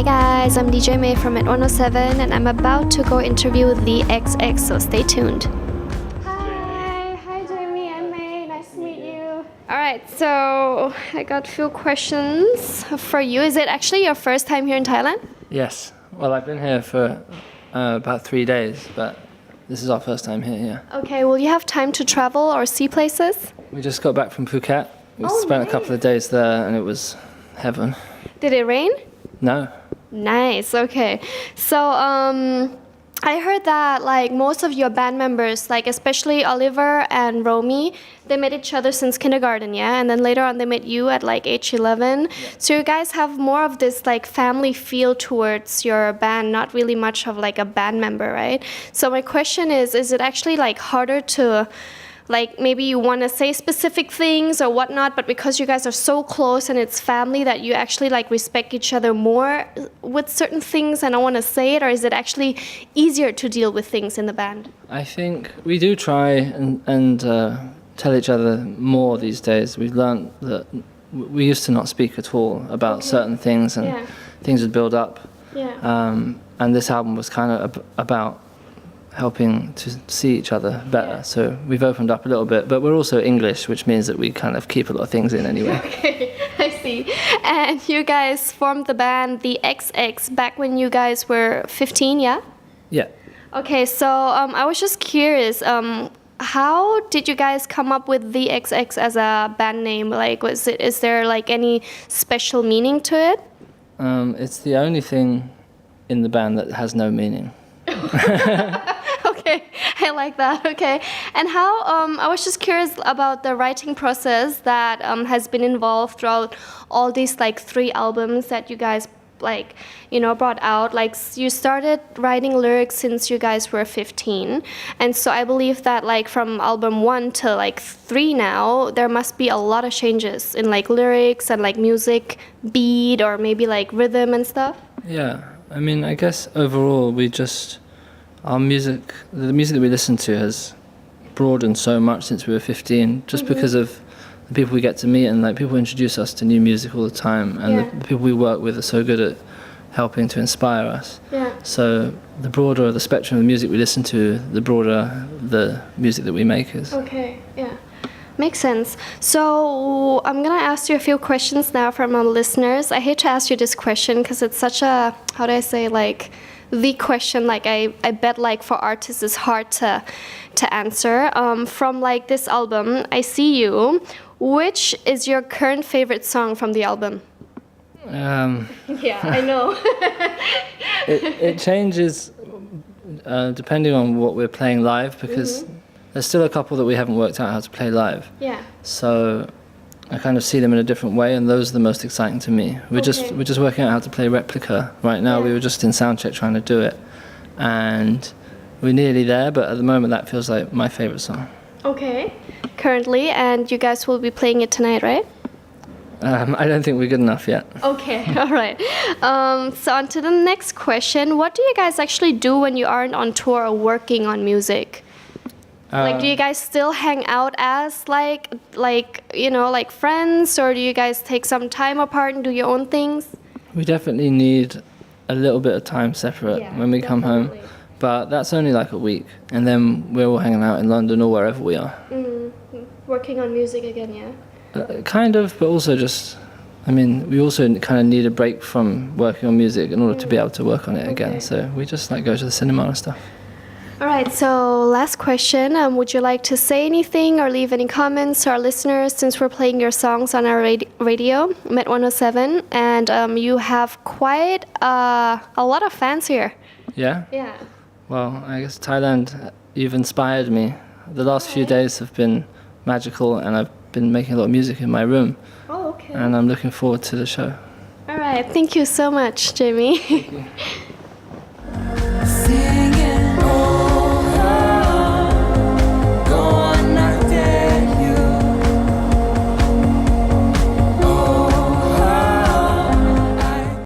Hi guys, I'm DJ May from Met107 and I'm about to go interview the XX, so stay tuned. Hi Jamie, I'm May, nice to meet you. Alright, so I got a few questions for you. Is it actually your first time here in Thailand? Yes. Well, I've been here for about 3 days, but this is our first time here, yeah. Okay, will you have time to travel or see places? We just got back from Phuket. We spent a couple of days there and it was heaven. Did it rain? No. Nice, okay. So, I heard that like most of your band members, like especially Oliver and Romy, they met each other since kindergarten, yeah? And then later on they met you at like age 11. Yeah. So you guys have more of this like family feel towards your band, not really much of like a band member, right? So my question is it actually like harder to like maybe you want to say specific things or whatnot, but because you guys are so close and it's family that you actually like respect each other more with certain things and I want to say it, or is it actually easier to deal with things in the band? I think we do try and tell each other more these days. We've learned that we used to not speak at all about certain things and things would build up. Yeah. And this album was kind of about helping to see each other better. Yeah. So we've opened up a little bit, but we're also English, which means that we kind of keep a lot of things in anyway. Okay, I see. And you guys formed the band, the XX, back when you guys were 15, yeah? Yeah. Okay, so I was just curious, how did you guys come up with the XX as a band name? Like, is there like any special meaning to it? It's the only thing in the band that has no meaning. Okay, I like that. Okay, and how? I was just curious about the writing process that has been involved throughout all these like 3 albums that you guys like, you know, brought out. Like you started writing lyrics since you guys were 15, and so I believe that like from album 1 to like 3 now, there must be a lot of changes in like lyrics and like music beat or maybe like rhythm and stuff. Yeah, I mean, I guess overall our music, the music that we listen to has broadened so much since we were 15, just because of the people we get to meet and like people introduce us to new music all the time, and the people we work with are so good at helping to inspire us. Yeah. So the broader the spectrum of music we listen to, the broader the music that we make is. Okay, yeah. Makes sense. So I'm gonna ask you a few questions now from our listeners. I hate to ask you this question because it's such a, how do I say, like the question, like I bet like for artists is hard to answer. From like this album, I See You, which is your current favorite song from the album? Yeah, I know. it changes depending on what we're playing live, because there's still a couple that we haven't worked out how to play live. Yeah. So I kind of see them in a different way, and those are the most exciting to me. We're just working out how to play Replica right now. We were just in soundcheck trying to do it, and we're nearly there. But at the moment, that feels like my favorite song. Okay. Currently, and you guys will be playing it tonight, right? I don't think we're good enough yet. Okay, all right. So on to the next question. What do you guys actually do when you aren't on tour or working on music? Like, do you guys still hang out as like you know, like friends, or do you guys take some time apart and do your own things? We definitely need a little bit of time separate when we come home, but that's only like a week, and then we're all hanging out in London or wherever we are. Working on music again, yeah? Kind of, but also just, I mean, we also kind of need a break from working on music in order to be able to work on it again. So we just like go to the cinema and stuff. All right, so last question. Would you like to say anything or leave any comments to our listeners, since we're playing your songs on our radio, Met107, and you have quite a lot of fans here. Yeah? Yeah. Well, I guess Thailand, you've inspired me. The last few days have been magical, and I've been making a lot of music in my room. Oh, okay. And I'm looking forward to the show. All right, thank you so much, Jamie. Thank you.